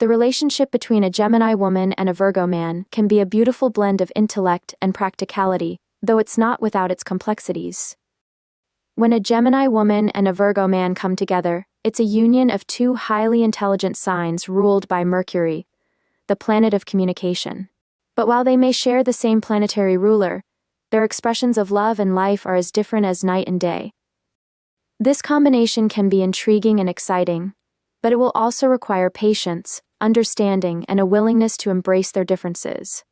The relationship between a Gemini woman and a Virgo man can be a beautiful blend of intellect and practicality, though it's not without its complexities. When a Gemini woman and a Virgo man come together, it's a union of two highly intelligent signs ruled by Mercury, the planet of communication. But while they may share the same planetary ruler, their expressions of love and life are as different as night and day. This combination can be intriguing and exciting, but it will also require patience, understanding, and a willingness to embrace their differences.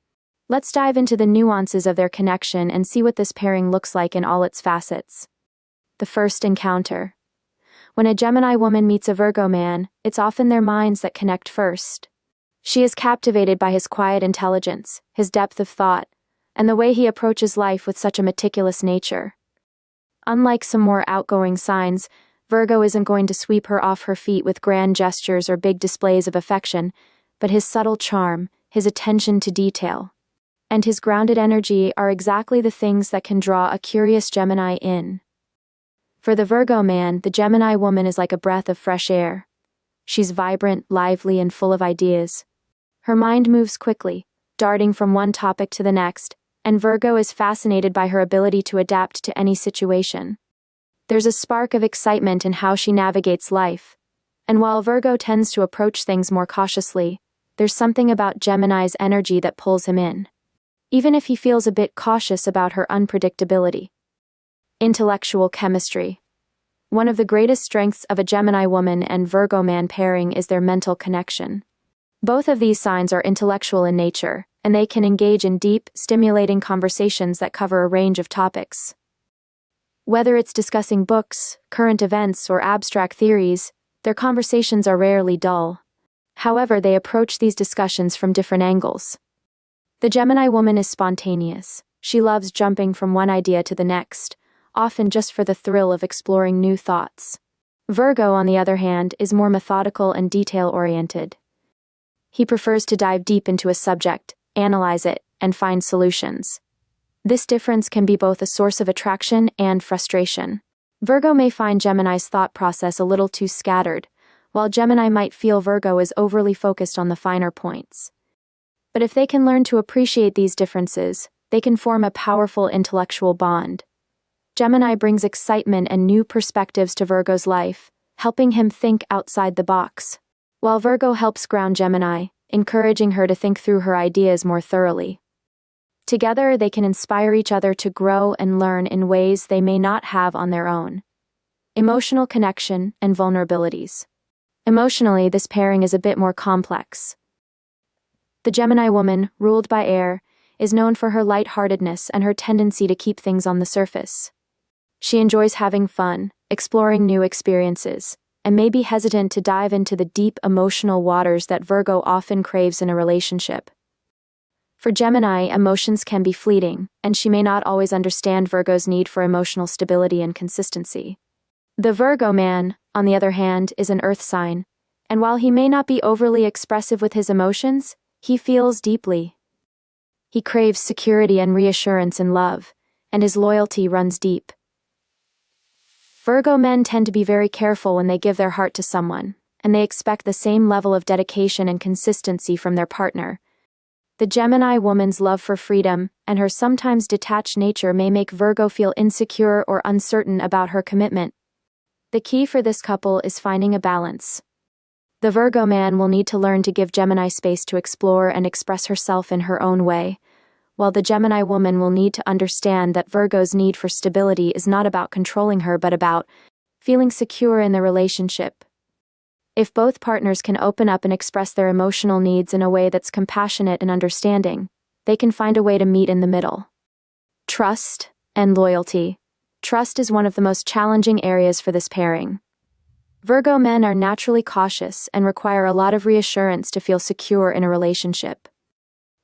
Let's dive into the nuances of their connection and see what this pairing looks like in all its facets. The first encounter. When a Gemini woman meets a Virgo man, it's often their minds that connect first. She is captivated by his quiet intelligence, his depth of thought, and the way he approaches life with such a meticulous nature. Unlike some more outgoing signs, Virgo isn't going to sweep her off her feet with grand gestures or big displays of affection, but his subtle charm, his attention to detail, and his grounded energy are exactly the things that can draw a curious Gemini in. For the Virgo man, the Gemini woman is like a breath of fresh air. She's vibrant, lively, and full of ideas. Her mind moves quickly, darting from one topic to the next, and Virgo is fascinated by her ability to adapt to any situation. There's a spark of excitement in how she navigates life, and while Virgo tends to approach things more cautiously, there's something about Gemini's energy that pulls him in, even if he feels a bit cautious about her unpredictability. Intellectual chemistry. One of the greatest strengths of a Gemini woman and Virgo man pairing is their mental connection. Both of these signs are intellectual in nature, and they can engage in deep, stimulating conversations that cover a range of topics. Whether it's discussing books, current events, or abstract theories, their conversations are rarely dull. However, they approach these discussions from different angles. The Gemini woman is spontaneous. She loves jumping from one idea to the next, often just for the thrill of exploring new thoughts. Virgo, on the other hand, is more methodical and detail-oriented. He prefers to dive deep into a subject, analyze it, and find solutions. This difference can be both a source of attraction and frustration. Virgo may find Gemini's thought process a little too scattered, while Gemini might feel Virgo is overly focused on the finer points. But if they can learn to appreciate these differences, they can form a powerful intellectual bond. Gemini brings excitement and new perspectives to Virgo's life, helping him think outside the box, while Virgo helps ground Gemini, encouraging her to think through her ideas more thoroughly. Together, they can inspire each other to grow and learn in ways they may not have on their own. Emotional connection and vulnerabilities. Emotionally, this pairing is a bit more complex. The Gemini woman, ruled by air, is known for her lightheartedness and her tendency to keep things on the surface. She enjoys having fun, exploring new experiences, and may be hesitant to dive into the deep emotional waters that Virgo often craves in a relationship. For Gemini, emotions can be fleeting, and she may not always understand Virgo's need for emotional stability and consistency. The Virgo man, on the other hand, is an earth sign, and while he may not be overly expressive with his emotions, he feels deeply. He craves security and reassurance in love, and his loyalty runs deep. Virgo men tend to be very careful when they give their heart to someone, and they expect the same level of dedication and consistency from their partner. The Gemini woman's love for freedom and her sometimes detached nature may make Virgo feel insecure or uncertain about her commitment. The key for this couple is finding a balance. The Virgo man will need to learn to give Gemini space to explore and express herself in her own way, while the Gemini woman will need to understand that Virgo's need for stability is not about controlling her but about feeling secure in the relationship. If both partners can open up and express their emotional needs in a way that's compassionate and understanding, they can find a way to meet in the middle. Trust and loyalty. Trust is one of the most challenging areas for this pairing. Virgo men are naturally cautious and require a lot of reassurance to feel secure in a relationship.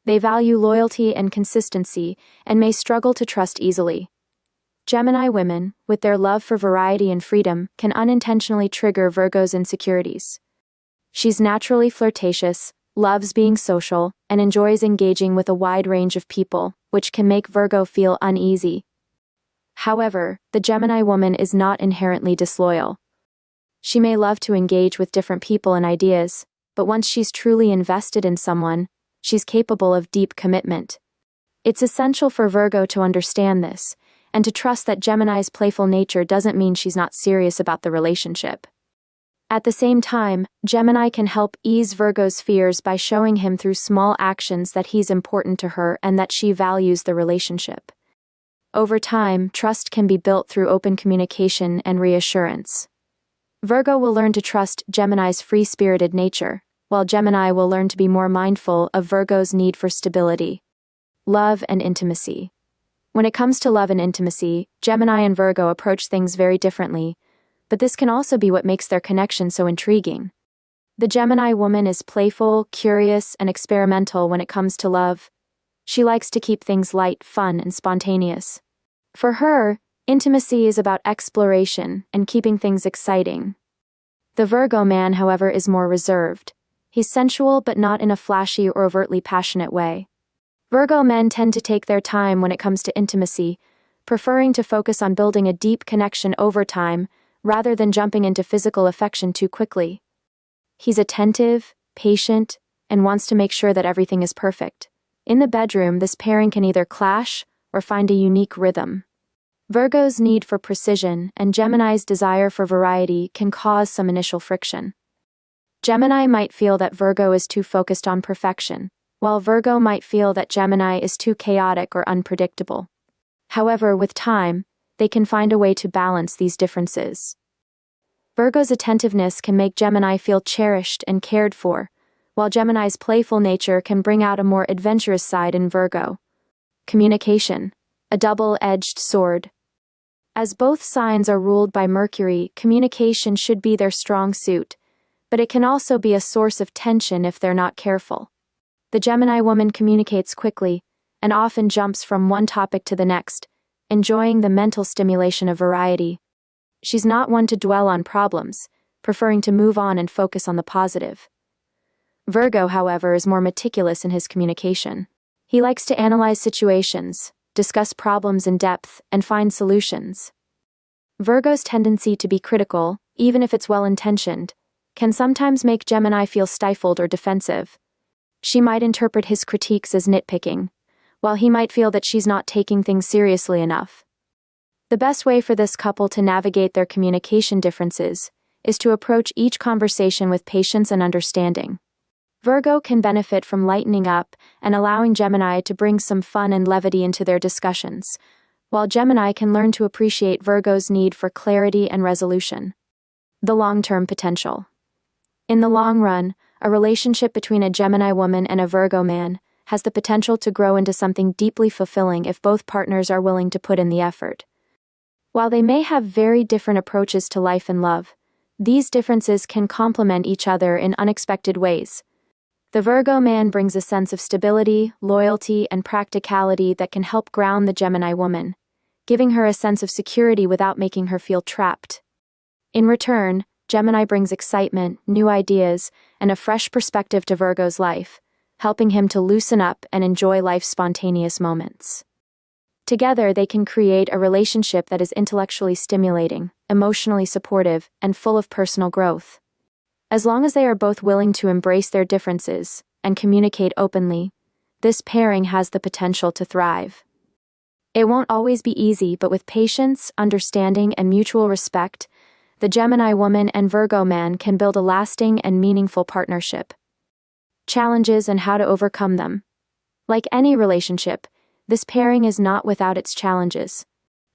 They value loyalty and consistency and may struggle to trust easily. Gemini women, with their love for variety and freedom, can unintentionally trigger Virgo's insecurities. She's naturally flirtatious, loves being social, and enjoys engaging with a wide range of people, which can make Virgo feel uneasy. However, the Gemini woman is not inherently disloyal. She may love to engage with different people and ideas, but once she's truly invested in someone, she's capable of deep commitment. It's essential for Virgo to understand this, and to trust that Gemini's playful nature doesn't mean she's not serious about the relationship. At the same time, Gemini can help ease Virgo's fears by showing him through small actions that he's important to her and that she values the relationship. Over time, trust can be built through open communication and reassurance. Virgo will learn to trust Gemini's free-spirited nature, while Gemini will learn to be more mindful of Virgo's need for stability. Love and intimacy. When it comes to love and intimacy, Gemini and Virgo approach things very differently, but this can also be what makes their connection so intriguing. The Gemini woman is playful, curious, and experimental when it comes to love. She likes to keep things light, fun, and spontaneous. For her, intimacy is about exploration and keeping things exciting. The Virgo man, however, is more reserved. He's sensual but not in a flashy or overtly passionate way. Virgo men tend to take their time when it comes to intimacy, preferring to focus on building a deep connection over time rather than jumping into physical affection too quickly. He's attentive, patient, and wants to make sure that everything is perfect. In the bedroom, this pairing can either clash or find a unique rhythm. Virgo's need for precision and Gemini's desire for variety can cause some initial friction. Gemini might feel that Virgo is too focused on perfection, while Virgo might feel that Gemini is too chaotic or unpredictable. However, with time, they can find a way to balance these differences. Virgo's attentiveness can make Gemini feel cherished and cared for, while Gemini's playful nature can bring out a more adventurous side in Virgo. Communication, a double-edged sword. As both signs are ruled by Mercury, communication should be their strong suit, but it can also be a source of tension if they're not careful. The Gemini woman communicates quickly and often jumps from one topic to the next, enjoying the mental stimulation of variety. She's not one to dwell on problems, preferring to move on and focus on the positive. Virgo, however, is more meticulous in his communication. He likes to analyze situations, discuss problems in depth, and find solutions. Virgo's tendency to be critical, even if it's well-intentioned, can sometimes make Gemini feel stifled or defensive. She might interpret his critiques as nitpicking, while he might feel that she's not taking things seriously enough. The best way for this couple to navigate their communication differences is to approach each conversation with patience and understanding. Virgo can benefit from lightening up and allowing Gemini to bring some fun and levity into their discussions, while Gemini can learn to appreciate Virgo's need for clarity and resolution. The long-term potential. In the long run, a relationship between a Gemini woman and a Virgo man has the potential to grow into something deeply fulfilling if both partners are willing to put in the effort. While they may have very different approaches to life and love, these differences can complement each other in unexpected ways. The Virgo man brings a sense of stability, loyalty, and practicality that can help ground the Gemini woman, giving her a sense of security without making her feel trapped. In return, Gemini brings excitement, new ideas, and a fresh perspective to Virgo's life, helping him to loosen up and enjoy life's spontaneous moments. Together, they can create a relationship that is intellectually stimulating, emotionally supportive, and full of personal growth. As long as they are both willing to embrace their differences and communicate openly, this pairing has the potential to thrive. It won't always be easy, but with patience, understanding, and mutual respect, the Gemini woman and Virgo man can build a lasting and meaningful partnership. Challenges and how to overcome them. Like any relationship, this pairing is not without its challenges.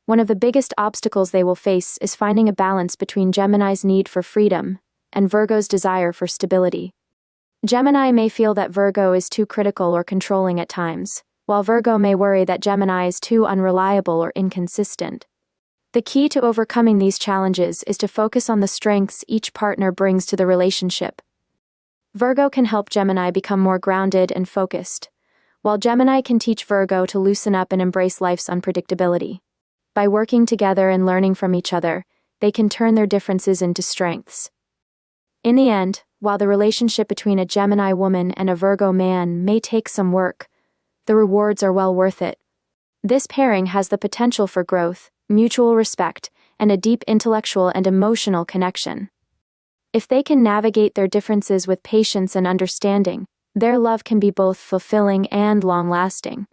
One of the biggest obstacles they will face is finding a balance between Gemini's need for freedom and Virgo's desire for stability. Gemini may feel that Virgo is too critical or controlling at times, while Virgo may worry that Gemini is too unreliable or inconsistent. The key to overcoming these challenges is to focus on the strengths each partner brings to the relationship. Virgo can help Gemini become more grounded and focused, while Gemini can teach Virgo to loosen up and embrace life's unpredictability. By working together and learning from each other, they can turn their differences into strengths. In the end, while the relationship between a Gemini woman and a Virgo man may take some work, the rewards are well worth it. This pairing has the potential for growth, mutual respect, and a deep intellectual and emotional connection. If they can navigate their differences with patience and understanding, their love can be both fulfilling and long-lasting.